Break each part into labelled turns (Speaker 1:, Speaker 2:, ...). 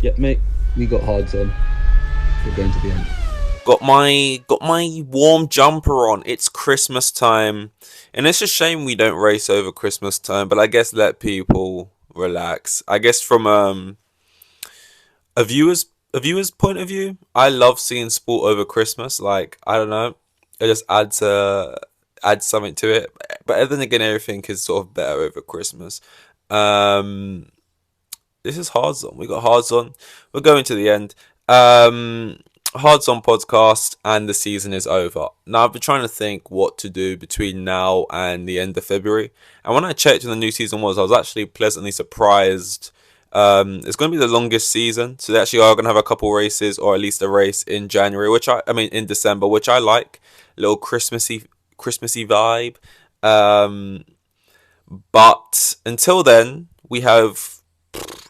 Speaker 1: Yeah, mate, we got hards on. We're going to the end.
Speaker 2: Got my warm jumper on. It's Christmas time, and it's a shame we don't race over Christmas time. But I guess let people relax. I guess from a viewer's point of view, I love seeing sport over Christmas. Like I don't know, it just adds something to it. But then again, everything is sort of better over Christmas. Um, this is Hards On. We got Hards On. We're going to the end. Hards On podcast, and the season is over. Now I've been trying to think what to do between now and the end of February. And when I checked when the new season was, I was actually pleasantly surprised. It's going to be the longest season, so they actually are going to have a couple races, or at least a race in January, I mean in December, which I like. A little Christmassy vibe. Um, but until then, we have.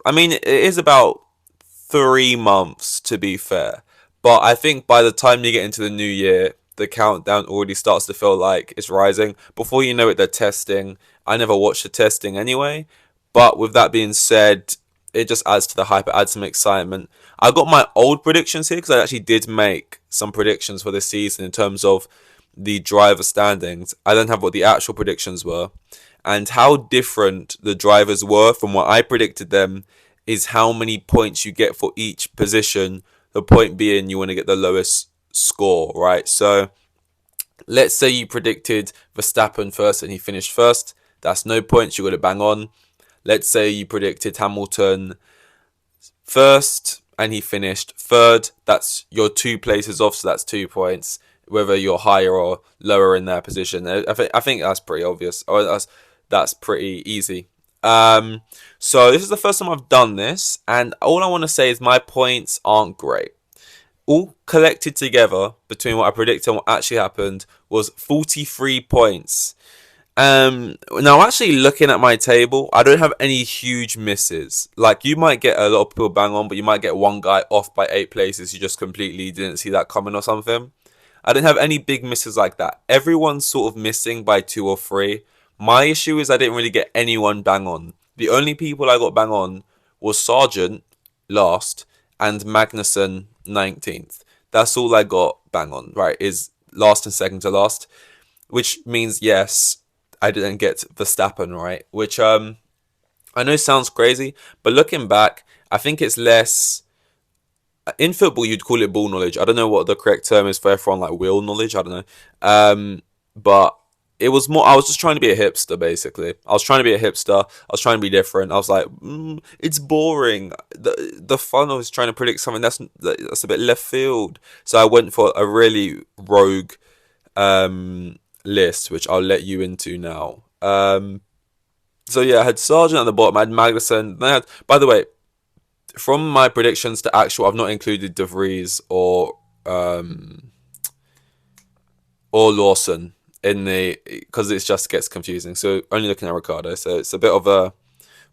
Speaker 2: I mean, it is about 3 months to be fair. But I think by the time you get into the new year, the countdown already starts to feel like it's rising. Before you know it, they're testing. I never watched the testing anyway. But with that being said, it just adds to the hype. It adds some excitement. I got my old predictions here because I actually did make some predictions for this season in terms of the driver standings. I don't have what the actual predictions were. And how different the drivers were from what I predicted them is how many points you get for each position. The point being, you want to get the lowest score, right? So let's say you predicted Verstappen first and he finished first. That's no points. You got to bang on. Let's say you predicted Hamilton first and he finished third. That's your 2 places off, so that's 2 points. Whether you're higher or lower in their position, I think that's pretty obvious. Or that's pretty easy. So this is the first time I've done this, and all I want to say is my points aren't great. All collected together between what I predicted and what actually happened was 43 points. Now actually looking at my table, I don't have any huge misses. Like you might get a lot of people bang on, but you might get one guy off by 8 places. You just completely didn't see that coming or something. I didn't have any big misses like that. Everyone's sort of missing by 2 or 3. My issue is I didn't really get anyone bang on. The only people I got bang on was Sargent last and Magnussen 19th. That's all I got bang on, right? Is last and second to last, which means yes, I didn't get Verstappen right, which I know sounds crazy, but looking back, I think it's less in football you'd call it ball knowledge. I don't know what the correct term is for everyone, like wheel knowledge. I don't know, but it was more. I was just trying to be a hipster, basically. I was trying to be a hipster. I was trying to be different. I was like, it's boring. The fun of is trying to predict something that's a bit left field. So I went for a really rogue list, which I'll let you into now. So yeah, I had Sargent at the bottom. I had Magnussen. Then I had, by the way, from my predictions to actual, I've not included De Vries or Lawson in the because it just gets confusing. So only looking at Ricardo. So it's a bit of a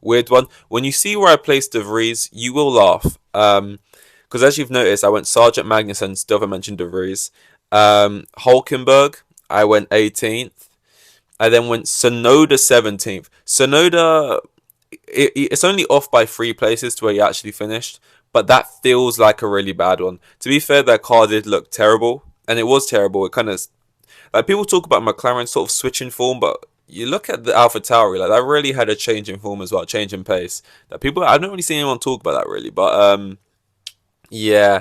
Speaker 2: weird one. When you see where I placed De Vries, you will laugh. Because as you've noticed, I went Sergeant Magnussen, still haven't mentioned De Vries. Hulkenberg, I went 18th. I then went Sonoda 17th. Sonoda, it's only off by 3 places to where he actually finished, but that feels like a really bad one. To be fair, that car did look terrible, and it was terrible. It kind of like people talk about McLaren sort of switching form, but you look at the AlphaTauri, like that really had a change in form as well, change in pace. That people, I don't really see anyone talk about that really, but yeah.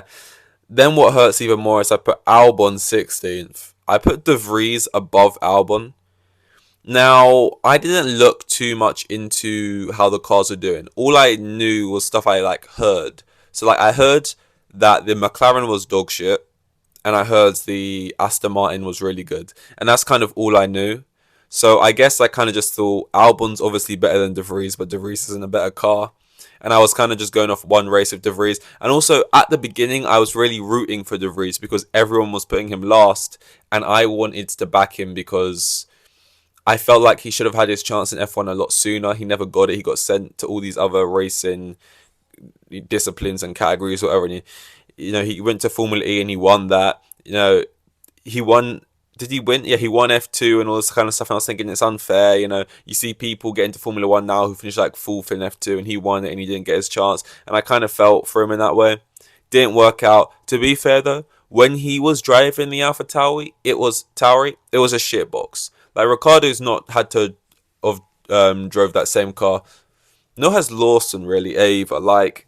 Speaker 2: Then what hurts even more is I put Albon 16th. I put De Vries above Albon. Now, I didn't look too much into how the cars were doing. All I knew was stuff I like heard. So like I heard that the McLaren was dog shit, and I heard the Aston Martin was really good. And that's kind of all I knew. So I guess I kind of just thought Albon's obviously better than De Vries, but De Vries isn't a better car. And I was kind of just going off one race of De Vries. And also at the beginning, I was really rooting for De Vries because everyone was putting him last, and I wanted to back him because I felt like he should have had his chance in F1 a lot sooner. He never got it. He got sent to all these other racing disciplines and categories, whatever. And he went to Formula E and he won that. He won did he win? Yeah, he won F2 and all this kind of stuff. And I was thinking it's unfair. You see people get into Formula One now who finished like fourth in F2 and he won it and he didn't get his chance. And I kind of felt for him in that way. Didn't work out. To be fair though, when he was driving the Alpha Tauri, it was a shit box. Like Ricciardo's not had to have drove that same car. Nor has Lawson really either. Like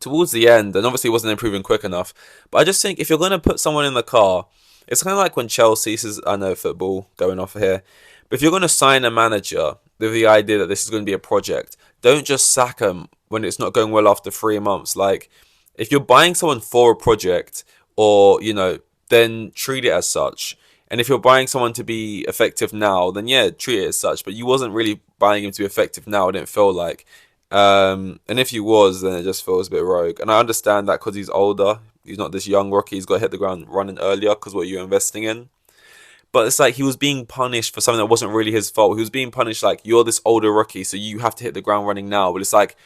Speaker 2: towards the end, and obviously wasn't improving quick enough. But I just think if you're going to put someone in the car, it's kind of like when Chelsea says, I know football going off here, but if you're going to sign a manager with the idea that this is going to be a project, don't just sack him when it's not going well after 3 months. Like, if you're buying someone for a project, or, then treat it as such. And if you're buying someone to be effective now, then yeah, treat it as such. But you wasn't really buying him to be effective now, I didn't feel like. And if he was, then it just feels a bit rogue. And I understand that because he's older. He's not this young rookie. He's got to hit the ground running earlier because what you're investing in. But it's like he was being punished for something that wasn't really his fault. He was being punished like, you're this older rookie, so you have to hit the ground running now. But it's like,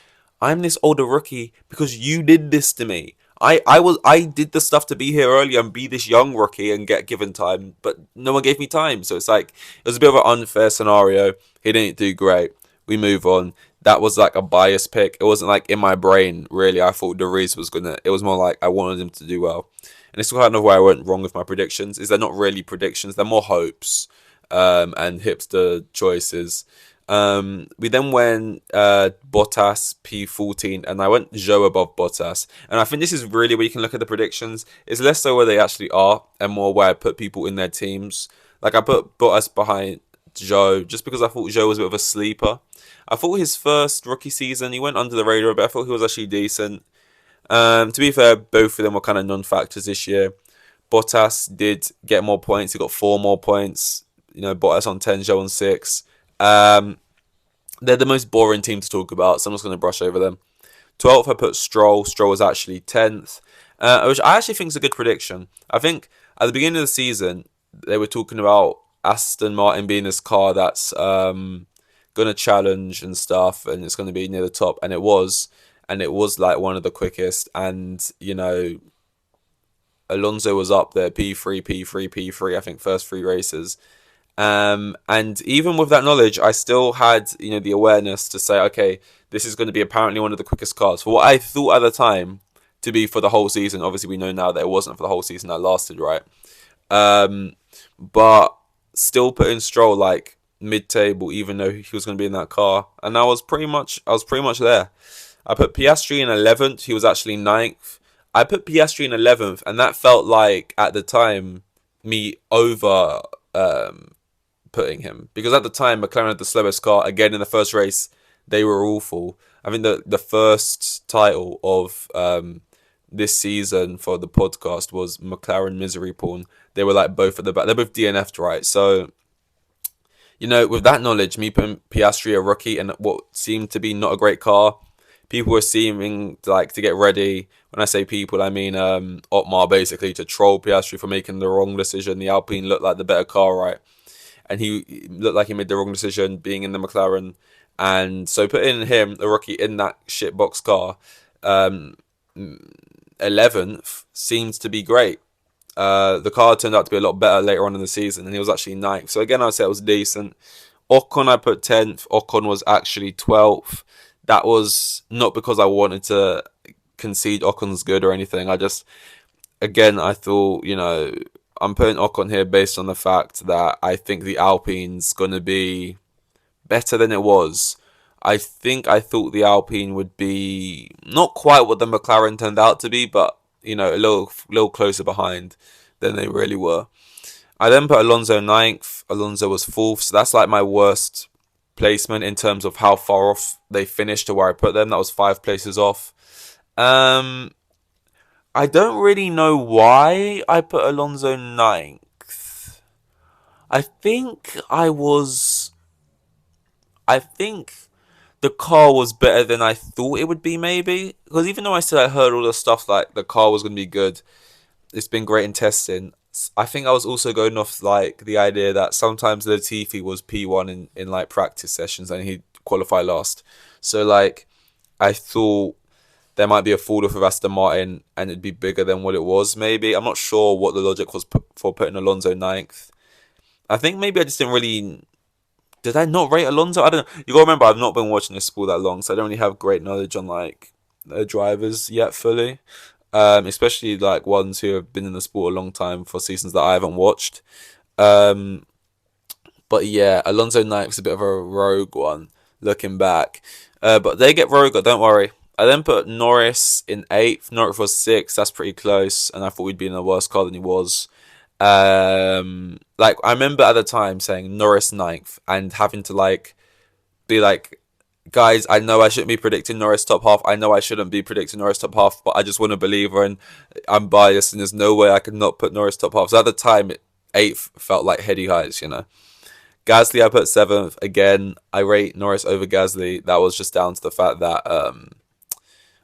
Speaker 2: I'm this older rookie because you did this to me. I did the stuff to be here earlier and be this young rookie and get given time, but no one gave me time. So it's like, it was a bit of an unfair scenario. He didn't do great. We move on. That was like a bias pick. It wasn't like in my brain, really. I thought De Vries was gonna. It was more like I wanted him to do well. And it's kind of where I went wrong with my predictions. Is they're not really predictions. They're more hopes and hipster choices. We then went Bottas P14, and I went Zhou above Bottas. And I think this is really where you can look at the predictions. It's less so where they actually are, and more where I put people in their teams. Like I put Bottas behind Zhou just because I thought Zhou was a bit of a sleeper. I thought his first rookie season, he went under the radar a bit. I thought he was actually decent. To be fair, both of them were kind of non-factors this year. Bottas did get more points. He got 4 more points. Bottas on 10, Zhou on 6. They're the most boring team to talk about, so I'm just going to brush over them. 12th, I put Stroll. Stroll was actually 10th, which I actually think is a good prediction. I think at the beginning of the season, they were talking about Aston Martin being this car that's going to challenge and stuff, and it's going to be near the top, and it was like one of the quickest, and Alonso was up there, P3, I think first 3 races. And even with that knowledge, I still had, the awareness to say, okay, this is going to be apparently one of the quickest cars. For what I thought at the time to be for the whole season, obviously we know now that it wasn't for the whole season, that lasted, right? But still putting Stroll like mid-table, even though he was going to be in that car. And I was pretty much there. I put Piastri in 11th. He was actually 9th. I put Piastri in 11th, and that felt like, at the time, me over putting him. Because at the time, McLaren had the slowest car. Again, in the first race, they were awful. I think the first title of this season for the podcast was McLaren Misery Porn. They were like both at the back. They're both DNF'd, right? So, with that knowledge, me putting Piastri a rookie and what seemed to be not a great car, people were seeming like to get ready. When I say people, I mean Otmar, basically, to troll Piastri for making the wrong decision. The Alpine looked like the better car, right? And he looked like he made the wrong decision being in the McLaren. And so putting him, a rookie, in that shitbox car, 11th seems to be great. The car turned out to be a lot better later on in the season, and he was actually 9th. So again, I'd say it was decent. Ocon, I put 10th. Ocon was actually 12th. That was not because I wanted to concede Ocon's good or anything. I thought, I'm putting Ocon here based on the fact that I think the Alpine's going to be better than it was. I thought the Alpine would be not quite what the McLaren turned out to be, but a little closer behind than they really were. I then put Alonso 9th. Alonso was 4th, so that's like my worst placement in terms of how far off they finished to where I put them. That was 5 places off. I don't really know why I put Alonso 9th. I think the car was better than I thought it would be, maybe. Because even though I said I heard all the stuff like the car was going to be good, it's been great in testing, I think I was also going off like the idea that sometimes Latifi was P1 in like practice sessions and he'd qualify last. So like I thought there might be a fall off with Aston Martin and it'd be bigger than what it was, maybe. I'm not sure what the logic was for putting Alonso ninth. I think maybe I just didn't really. Did I not rate Alonso? I don't know. You gotta remember, I've not been watching this sport that long, so I don't really have great knowledge on like the drivers yet fully. Especially like ones who have been in the sport a long time for seasons that I haven't watched. Um, but yeah, Alonso ninth is a bit of a rogue one looking back. But they get rogue, don't worry. I then put Norris in eighth. Norris was sixth. That's pretty close, and I thought we'd be in a worse car than he was. Like I remember at the time saying Norris ninth and having to like be like, guys, I know I shouldn't be predicting Norris top half. I know I shouldn't be predicting Norris top half, but I just want to believe her, and I'm biased, and there's no way I could not put Norris top half. So at the time, eighth felt like heady heights, you know. Gasly, I put seventh. Again, I rate Norris over Gasly. That was just down to the fact that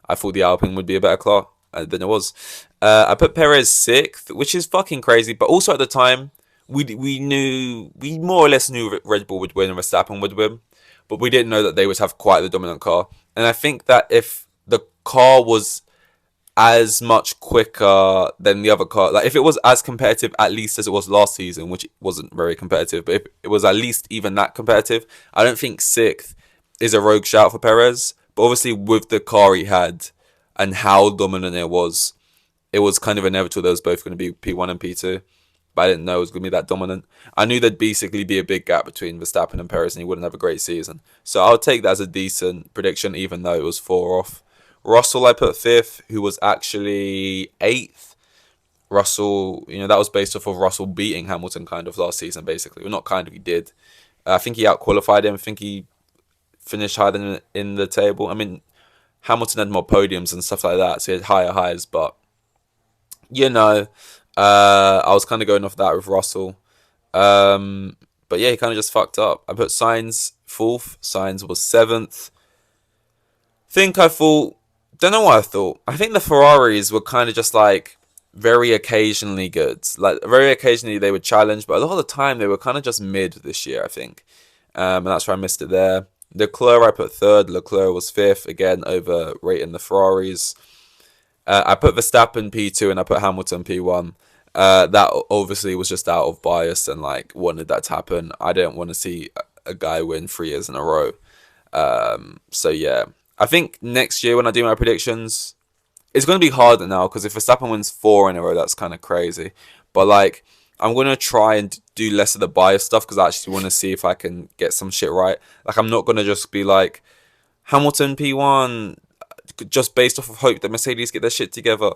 Speaker 2: I thought the Alpine would be a better car than it was. I put Perez sixth, which is fucking crazy. But also at the time, we more or less knew Red Bull would win and Verstappen would win, but we didn't know that they would have quite the dominant car. And I think that if the car was as much quicker than the other car, like if it was as competitive at least as it was last season, which wasn't very competitive, but if it was at least even that competitive, I don't think sixth is a rogue shout for Perez. But obviously with the car he had and how dominant it was kind of inevitable that was both going to be P1 and P2. But I didn't know it was going to be that dominant. I knew there'd basically be a big gap between Verstappen and Perez and he wouldn't have a great season. So I'll take that as a decent prediction, even though it was 4 off. Russell I put fifth, who was actually eighth. Russell, that was based off of Russell beating Hamilton kind of last season, basically. Well, not kind of, he did. I think he outqualified him. I think he finished higher than in the table. I mean, Hamilton had more podiums and stuff like that, so he had higher highs, but I was kind of going off that with Russell. But yeah, he kind of just fucked up. I put Sainz fourth. Sainz was seventh. Don't know what I thought. I think the Ferraris were kind of just like very occasionally good. Like very occasionally they would challenge, but a lot of the time they were kind of just mid this year, I think. And that's why I missed it there. Leclerc I put third. Leclerc was fifth, again overrating the Ferraris. I put Verstappen P2 and I put Hamilton P1. That obviously was just out of bias and like wanted that to happen. I didn't want to see a guy win 3 years in a row. So yeah, I think next year when I do my predictions, it's going to be harder now because if Verstappen wins 4 in a row, that's kind of crazy. But like, I'm going to try and do less of the bias stuff because I actually want to see if I can get some shit right. Like, I'm not going to just be like, Hamilton P1, just based off of hope that Mercedes get their shit together.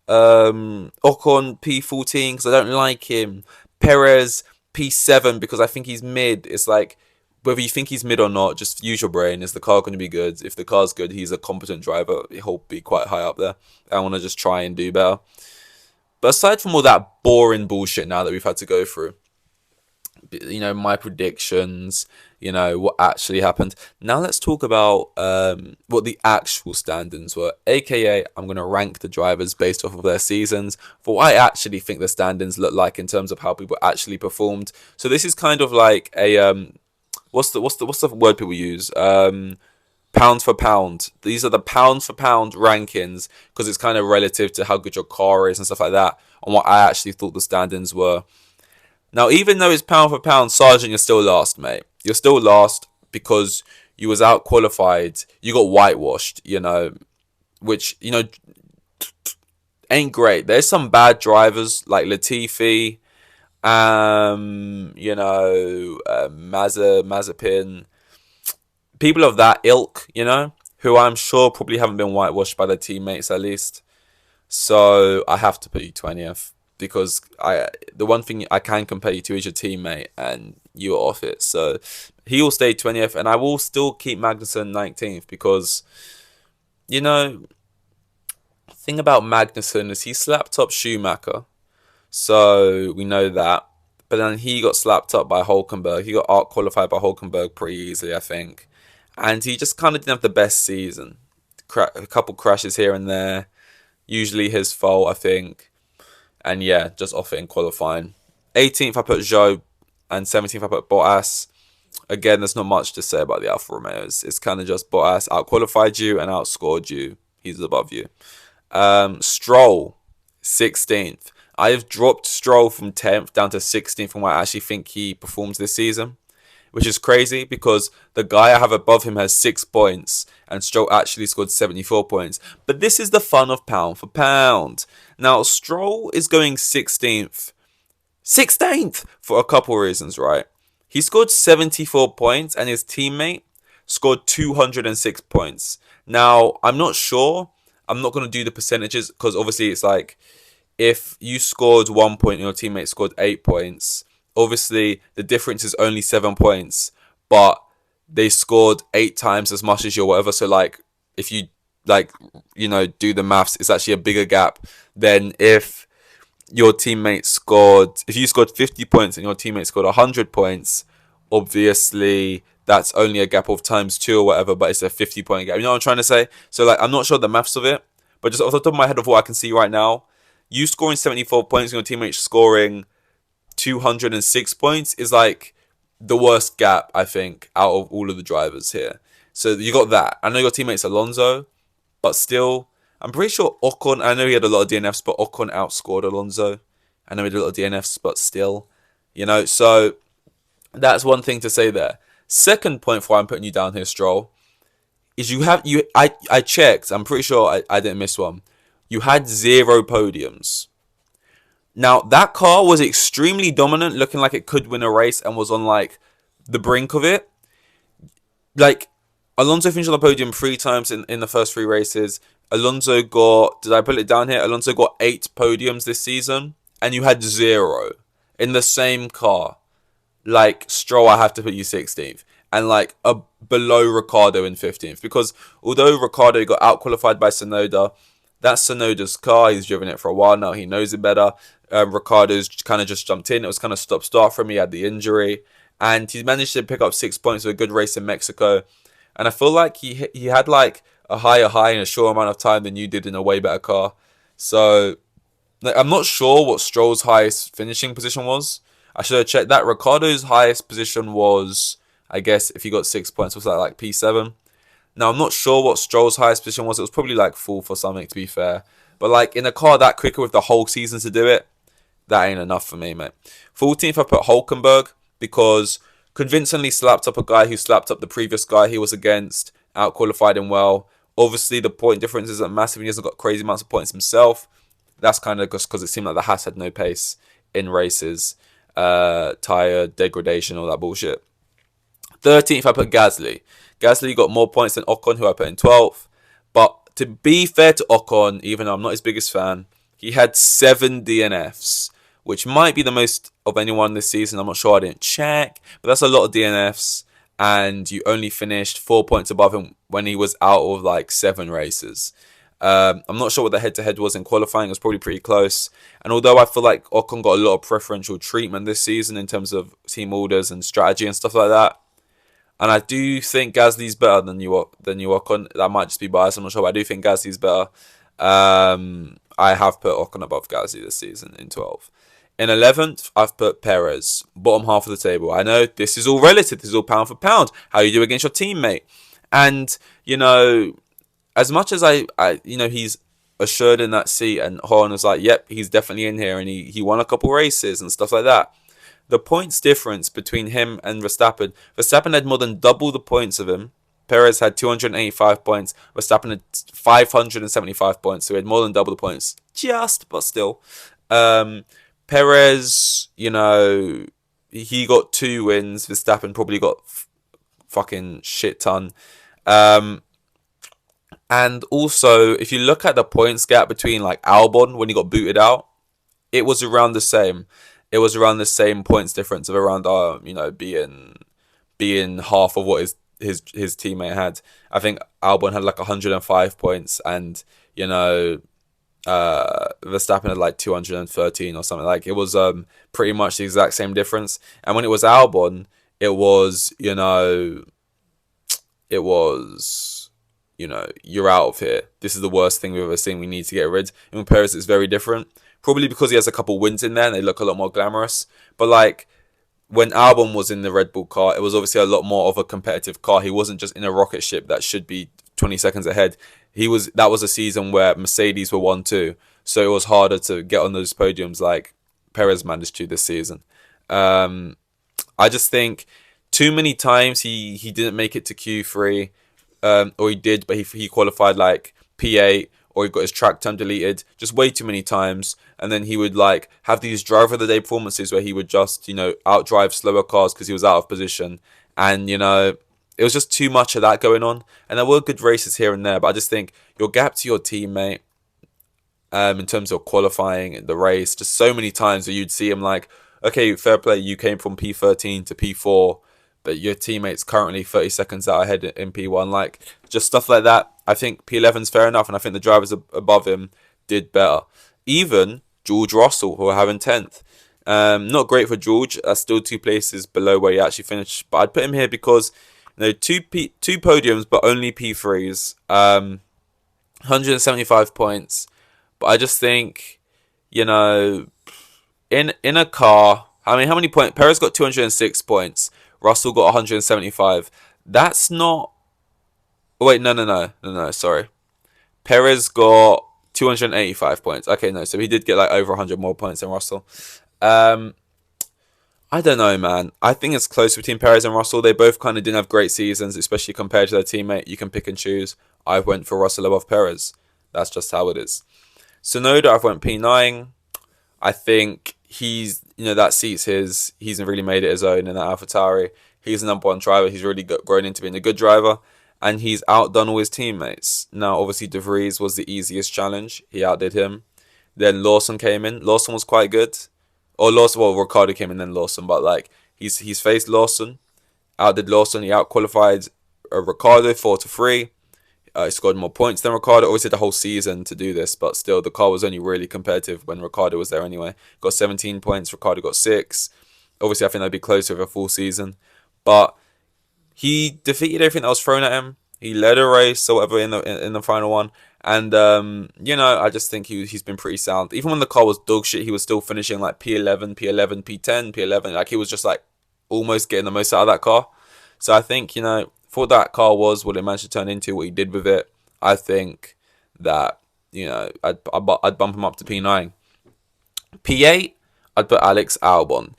Speaker 2: Ocon P14 because I don't like him. Perez P7 because I think he's mid. It's like, whether you think he's mid or not, just use your brain. Is the car going to be good? If the car's good, he's a competent driver. He'll be quite high up there. I want to just try and do better. But aside from all that boring bullshit now that we've had to go through, my predictions, what actually happened. Now let's talk about what the actual standings were. AKA, I'm going to rank the drivers based off of their seasons for what I actually think the standings look like in terms of how people actually performed. So this is kind of like a what's the word people use? Pound for pound. These are the pound for pound rankings because it's kind of relative to how good your car is and stuff like that, and what I actually thought the standings were. Now, even though it's pound for pound, Sargent, you're still last, mate. You're still last because you was out qualified. You got whitewashed, which, ain't great. There's some bad drivers like Latifi, Mazepin. People of that ilk, who I'm sure probably haven't been whitewashed by their teammates at least. So I have to put you 20th. Because the one thing I can compare you to is your teammate, and you're off it. So he will stay 20th, and I will still keep Magnussen 19th because, thing about Magnussen is he slapped up Schumacher, so we know that. But then he got slapped up by Hulkenberg. He got out qualified by Hulkenberg pretty easily, I think, and he just kind of didn't have the best season. A couple crashes here and there, usually his fault, I think. And yeah, just off it in qualifying. 18th, I put Zhou. And 17th, I put Bottas. Again, there's not much to say about the Alfa Romeos. It's kind of just Bottas out-qualified you and outscored you He's above you. Stroll, 16th. I have dropped Stroll from 10th down to 16th from where I actually think he performs this season, which is crazy because the guy I have above him has 6 points and Stroll actually scored 74 points. But this is the fun of pound for pound. Now, Stroll is going 16th. 16th! For a couple reasons, right? He scored 74 points and his teammate scored 206 points. Now, I'm not sure. I'm not going to do the percentages because obviously it's like if you scored 1 point and your teammate scored 8 points, obviously the difference is only 7 points, but they scored 8 times as much as you or whatever. So like if you do the maths, it's actually a bigger gap than if your teammate scored, if you scored 50 points and your teammate scored 100 points, obviously that's only a gap of times 2 or whatever, but it's a 50-point gap. You know what I'm trying to say? So like I'm not sure the maths of it, but just off the top of my head of what I can see right now, you scoring 74 points and your teammate scoring 206 points is like the worst gap, I think, out of all of the drivers here. So you got that. I know your teammate's Alonso, but still, I'm pretty sure Ocon, I know he had a lot of DNFs, but Ocon outscored Alonso. I know he had a lot of DNFs, but still, so that's one thing to say there. Second point for why I'm putting you down here, Stroll, is I checked, I'm pretty sure I didn't miss one. You had 0 podiums. Now, that car was extremely dominant, looking like it could win a race and was on, like, the brink of it. Like, Alonso finished on the podium 3 times in the first 3 races. Alonso got, did I put it down here? Alonso got 8 podiums this season, and you had 0 in the same car. Like, Stroll, I have to put you 16th. And, like, below Ricciardo in 15th. Because although Ricciardo got out-qualified by Tsunoda, that's Tsunoda's car. He's driven it for a while now. He knows it better. Ricciardo's kind of just jumped in. It was kind of stop-start for him. He had the injury. And he managed to pick up 6 points with a good race in Mexico. And I feel like he had like a higher high in a short amount of time than you did in a way better car. So like, I'm not sure what Stroll's highest finishing position was. I should have checked that. Ricciardo's highest position was, I guess, if he got 6 points, was that like P7? Now, I'm not sure what Stroll's highest position was. It was probably like 4th or something, to be fair. But like in a car that quicker with the whole season to do it, that ain't enough for me, mate. 14th, I put Hulkenberg because convincingly slapped up a guy who slapped up the previous guy he was against, out-qualified him well. Obviously, the point difference isn't massive. He hasn't got crazy amounts of points himself. That's kind of just because it seemed like the Haas had no pace in races. Tyre degradation, all that bullshit. 13th, I put Gasly. Gasly got more points than Ocon, who I put in 12th. But to be fair to Ocon, even though I'm not his biggest fan, he had 7 DNFs, which might be the most of anyone this season. I'm not sure, I didn't check. But that's a lot of DNFs. And you only finished 4 points above him when he was out of like 7 races. I'm not sure what the head-to-head was in qualifying. It was probably pretty close. And although I feel like Ocon got a lot of preferential treatment this season in terms of team orders and strategy and stuff like that, and I do think Gasly's better than you Ocon. That might just be biased, I'm not sure, but I do think Gasly's better. I have put Ocon above Gasly this season in 12th. In 11th, I've put Perez, bottom half of the table. I know this is all relative. This is all pound for pound. How you do against your teammate. And, as much as he's assured in that seat and Horn was like, yep, he's definitely in here and he won a couple races and stuff like that. The points difference between him and Verstappen had more than double the points of him. Perez had 285 points. Verstappen had 575 points. So he had more than double the points. But still. Perez, he got 2 wins. Verstappen probably got fucking shit ton. And also, if you look at the points gap between like Albon when he got booted out, it was around the same. It was around the same points difference of around being half of what his teammate had. I think Albon had like 105 points, and Verstappen had like 213 or something. Like it was pretty much the exact same difference. And when it was Albon, it was you're out of here. This is the worst thing we've ever seen. We need to get rid. And with Perez, it's very different. Probably because he has a couple wins in there and they look a lot more glamorous. But like when Albon was in the Red Bull car, it was obviously a lot more of a competitive car. He wasn't just in a rocket ship that should be 20 seconds ahead. That was a season where Mercedes were 1-2, so it was harder to get on those podiums like Perez managed to this season. Um, I just think too many times he didn't make it to Q3, or he did, but he qualified like P8, or he got his track time deleted just way too many times. And then he would like have these driver of the day performances where he would just, outdrive slower cars because he was out of position. And, it was just too much of that going on. And there were good races here and there, but I just think your gap to your teammate, in terms of qualifying the race, just so many times where you'd see him like, okay, fair play, you came from P13 to P4, but your teammate's currently 30 seconds out ahead in P1. Like, just stuff like that. I think P11's fair enough, and I think the drivers above him did better. Even George Russell, who are having 10th. Not great for George. That's still 2 places below where he actually finished. But I'd put him here because, two podiums, but only P3s. 175 points. But I just think, in a car, I mean, how many points? Perez got 206 points. Russell got 175. That's not... Oh, wait, no, sorry. Perez got 285 points. Okay, no, so he did get like over 100 more points than Russell. I don't know, man. I think it's close between Perez and Russell. They both kind of didn't have great seasons, especially compared to their teammate. You can pick and choose. I went for Russell above Perez. That's just how it is. Tsunoda, I've went P9. I think he's, that seat's his. He's really made it his own in that AlphaTauri. He's the number 1 driver. He's really grown into being a good driver. And he's outdone all his teammates. Now, obviously, De Vries was the easiest challenge. He outdid him. Then Lawson came in. Lawson was quite good. Ricciardo came in, then Lawson. But, like, he's faced Lawson. Outdid Lawson. He outqualified Ricciardo 4-3. He scored more points than Ricciardo. Always had the whole season to do this. But still, the car was only really competitive when Ricciardo was there anyway. Got 17 points. Ricciardo got 6. Obviously, I think they'd be closer with a full season. But... he defeated everything that was thrown at him. He led a race or whatever in the final one. And, I just think he's been pretty sound. Even when the car was dog shit, he was still finishing like P11, P10, P11. Like, he was just like almost getting the most out of that car. So I think, for what that car was, what it managed to turn into, what he did with it, I think that, I'd bump him up to P9. P8, I'd put Alex Albon.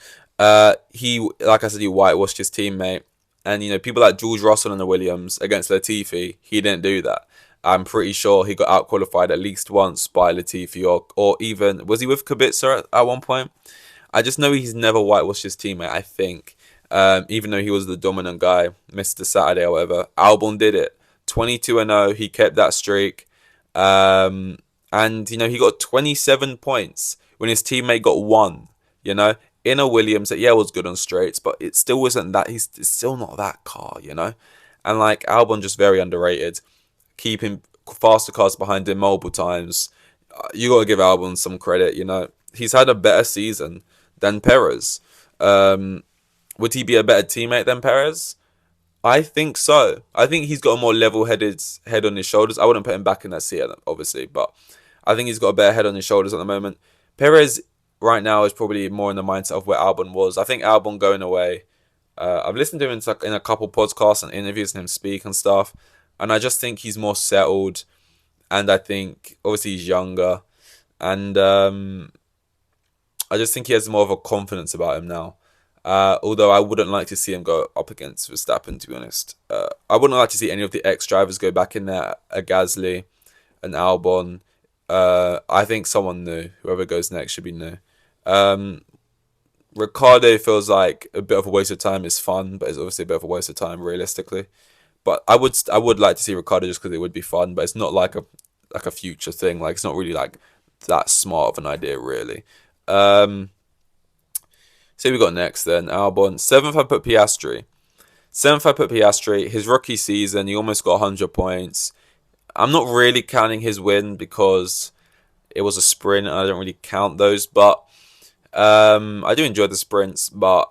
Speaker 2: He, like I said, he whitewashed his teammate. And, people like George Russell and the Williams against Latifi, he didn't do that. I'm pretty sure he got outqualified at least once by Latifi, or even, was he with Kubica at one point? I just know he's never whitewashed his teammate, I think. Even though he was the dominant guy, Mr. Saturday or whatever. Albon did it. 22-0, he kept that streak. And, he got 27 points when his teammate got 1, in a Williams that, was good on straights, but it still wasn't that. It's still not that car, And, like, Albon just very underrated. Keeping faster cars behind him multiple times. You got to give Albon some credit, He's had a better season than Perez. Would he be a better teammate than Perez? I think so. I think he's got a more level-headed head on his shoulders. I wouldn't put him back in that seat, obviously, but I think he's got a better head on his shoulders at the moment. Perez... right now is probably more in the mindset of where Albon was. I think Albon going away. I've listened to him in a couple podcasts and interviews and him speak and stuff. And I just think he's more settled. And I think, obviously, he's younger. And I just think he has more of a confidence about him now. Although I wouldn't like to see him go up against Verstappen, to be honest. I wouldn't like to see any of the ex-drivers go back in there. A Gasly, an Albon. I think someone new. Whoever goes next should be new. Ricciardo feels like a bit of a waste of time. It's fun, but it's obviously a bit of a waste of time realistically. But I would like to see Ricciardo just because it would be fun, but it's not like a future thing. Like, it's not really like that smart of an idea really. So we got next then Albon. 7th I put Piastri. His rookie season, he almost got 100 points. I'm not really counting his win because it was a sprint and I don't really count those, but I do enjoy the sprints. But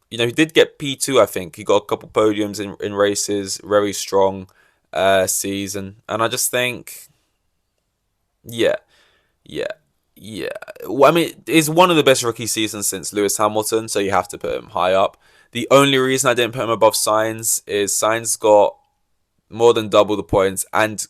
Speaker 2: he did get P2, I think. He got a couple podiums in races, very strong season. And I just think, yeah. Well, I mean, it's one of the best rookie seasons since Lewis Hamilton, so you have to put him high up. The only reason I didn't put him above Sainz is Sainz got more than double the points, and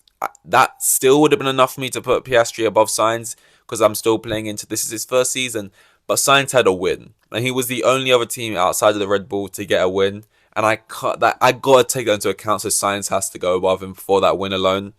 Speaker 2: that still would have been enough for me to put Piastri above Sainz because I'm still playing into this is his first season. But Sainz had a win, and he was the only other team outside of the Red Bull to get a win. And I gotta take that into account. So Sainz has to go above him for that win alone.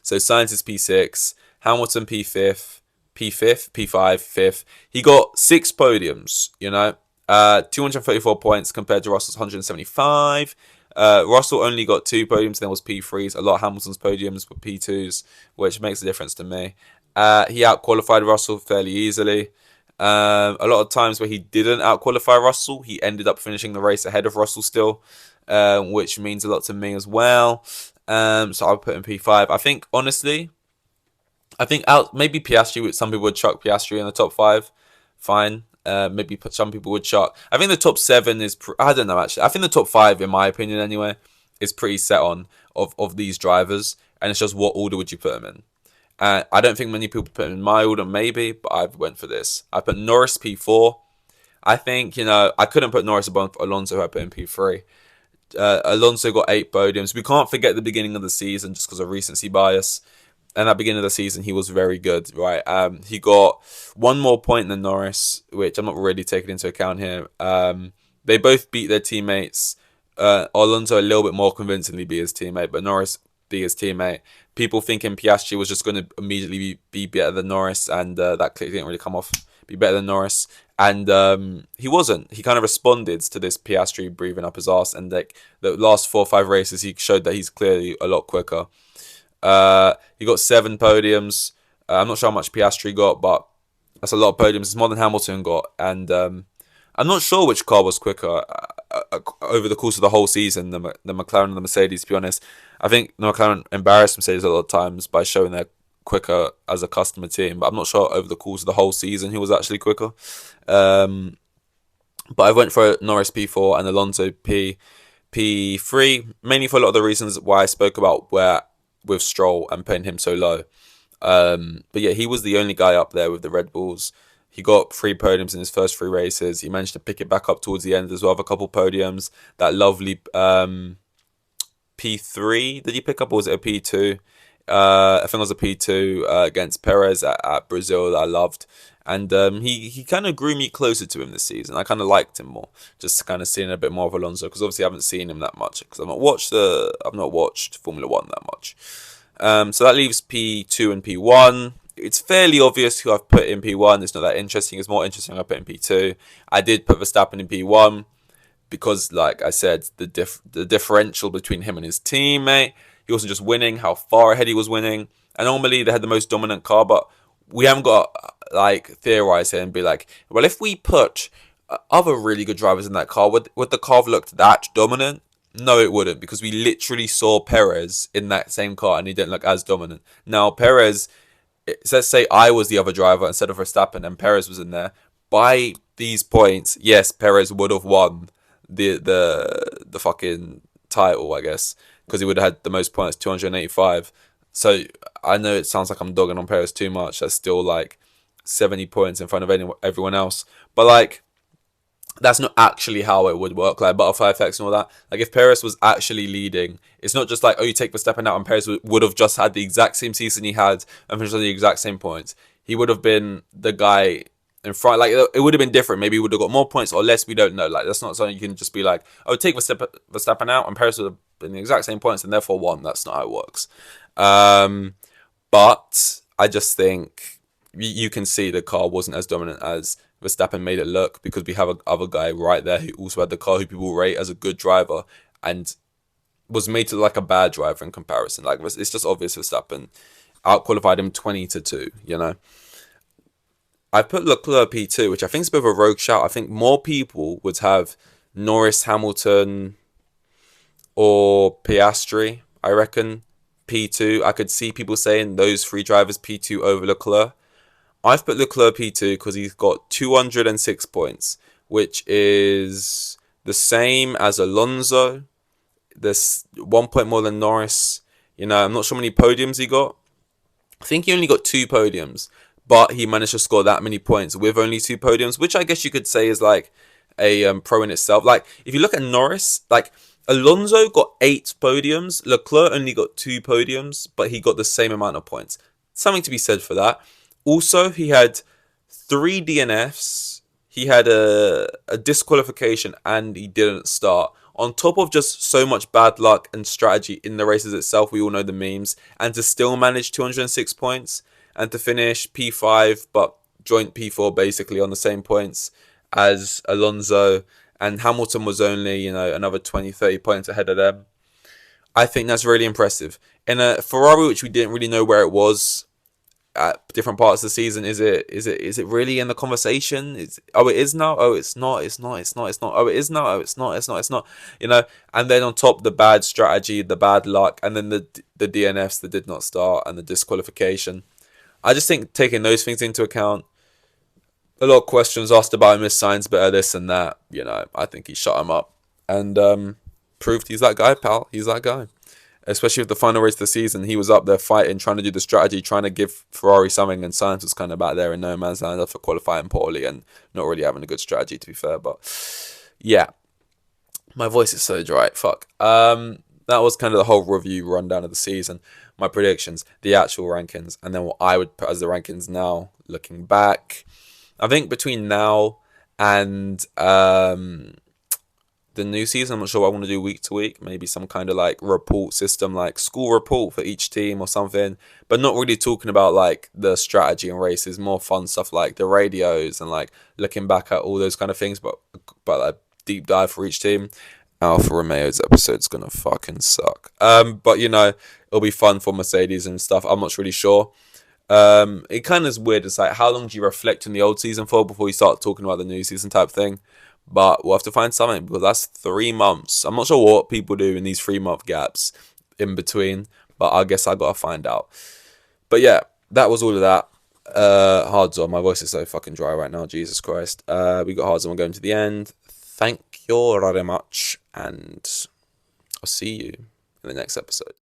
Speaker 2: So Sainz is P6, Hamilton P5, P5, 5th. He got 6 podiums, 234 points compared to Russell's 175. Russell only got 2 podiums, then was P3s. A lot of Hamilton's podiums were P2s, which makes a difference to me. He out-qualified Russell fairly easily. A lot of times where he didn't out-qualify Russell, he ended up finishing the race ahead of Russell still, which means a lot to me as well. So I'll put him P5. I think, honestly, out maybe Piastri, some people would chuck Piastri in the top 5. Fine. Maybe some people would chuck. I think the top 7 is, I don't know actually. I think the top 5, in my opinion anyway, is pretty set on of these drivers. And it's just what order would you put them in? I don't think many people put them in my order, maybe, but I went for this. I put Norris P4. I think, I couldn't put Norris above Alonso, who I put in P3. Alonso got 8 podiums. We can't forget the beginning of the season just because of recency bias. And at the beginning of the season, he was very good, right? He got 1 more point than Norris, which I'm not really taking into account here. They both beat their teammates. Alonso a little bit more convincingly beat his teammate, but Norris beat his teammate. People thinking Piastri was just going to immediately be better than Norris, and that clip didn't really come off. Be better than Norris, and he wasn't. He kind of responded to this Piastri breathing up his ass, and like the last 4 or 5 races, he showed that he's clearly a lot quicker. He got 7 podiums. I'm not sure how much Piastri got, but that's a lot of podiums. It's more than Hamilton got, and I'm not sure which car was quicker over the course of the whole season, the McLaren and the Mercedes, to be honest. I think the McLaren embarrassed Mercedes a lot of times by showing they're quicker as a customer team, but I'm not sure over the course of the whole season who was actually quicker. But I went for Norris P4 and Alonso P3, mainly for a lot of the reasons why I spoke about with Stroll and putting him so low. But yeah, he was the only guy up there with the Red Bulls. He got 3 podiums in his first 3 races. He managed to pick it back up towards the end as well, with a couple podiums. That lovely P3 did he pick up, or was it a P2? I think it was a P2 against Perez at Brazil that I loved. And he kind of grew me closer to him this season. I kind of liked him more, just kind of seeing a bit more of Alonso, because obviously I haven't seen him that much, because I've not watched Formula 1 that much. So that leaves P2 and P1. It's fairly obvious who I've put in P1. It's not that interesting. It's more interesting I put in P2. I did put Verstappen in P1 because, like I said, the differential between him and his teammate. He wasn't just winning, how far ahead he was winning. And normally they had the most dominant car, but we haven't got theorize here and be like, well, if we put other really good drivers in that car, would the car have looked that dominant? No, it wouldn't, because we literally saw Perez in that same car and he didn't look as dominant. Now, Perez, let's say I was the other driver instead of Verstappen and Perez was in there. By these points, yes, Perez would have won the fucking title, I guess, because he would have had the most points, 285. So I know it sounds like I'm dogging on Perez too much. That's still like 70 points in front of everyone else. But like, that's not actually how it would work, like butterfly effects and all that. Like if Perez was actually leading, it's not just like, oh, you take Verstappen out and Perez would have just had the exact same season he had and finished on the exact same points. He would have been the guy in front. Like it would have been different. Maybe he would have got more points or less. We don't know. Like that's not something you can just be like, oh, take Verstappen out and Perez would have been the exact same points and therefore won. That's not how it works. But I just think you can see the car wasn't as dominant as Verstappen made it look, because we have a other guy right there who also had the car who people rate as a good driver and was made to look like a bad driver in comparison. Like it's just obvious Verstappen out-qualified him 20-2, you know. I put Leclerc P2, which I think is a bit of a rogue shout. I think more people would have Norris, Hamilton, or Piastri, I reckon. P2, I could see people saying those 3 drivers P2 over Leclerc. I've put Leclerc P2 because he's got 206 points, which is the same as Alonso. There's 1 point more than Norris. You know, I'm not sure how many podiums he got. I think he only got 2 podiums, but he managed to score that many points with only 2 podiums, which I guess you could say is like a pro in itself. Like, if you look at Norris, like, Alonso got 8 podiums. Leclerc only got 2 podiums, but he got the same amount of points. Something to be said for that. Also, he had 3 DNFs. He had a disqualification and he didn't start. On top of just so much bad luck and strategy in the races itself, we all know the memes, and to still manage 206 points and to finish P5 but joint P4 basically on the same points as Alonso, and Hamilton was only, another 20-30 points ahead of them. I think that's really impressive. In a Ferrari, which we didn't really know where it was at different parts of the season, is it really in the conversation? It is now. Oh, it's not. It's not. It's not. It's not. Oh, it is now. Oh, it's not. It's not. It's not. And then on top, the bad strategy, the bad luck, and then the DNFs that did not start and the disqualification. I just think taking those things into account, a lot of questions asked about him, his signs better, this and that. I think he shut him up and proved he's that guy, pal. He's that guy. Especially with the final race of the season, he was up there fighting, trying to do the strategy, trying to give Ferrari something, and Sainz was kind of back there in no man's land after qualifying poorly and not really having a good strategy, to be fair. But yeah, my voice is so dry. Fuck. That was kind of the whole review rundown of the season, my predictions, the actual rankings, and then what I would put as the rankings now, looking back. I think between now and the new season, I'm not sure what I want to do week to week. Maybe some kind of like report system, like school report for each team or something, but not really talking about like the strategy and races. More fun stuff like the radios and like looking back at all those kind of things, but a deep dive for each team. Alfa Romeo's episode's gonna fucking suck. But it'll be fun for Mercedes and stuff. I'm not really sure. It kind of is weird. It's like, how long do you reflect on the old season for before you start talking about the new season type thing? But we'll have to find something because that's 3 months. I'm not sure what people do in these 3-month gaps in between, but I guess I gotta find out. But yeah, that was all of that. Hard on. My voice is so fucking dry right now. Jesus Christ. We got hard on. We're going to the end. Thank you very much, and I'll see you in the next episode.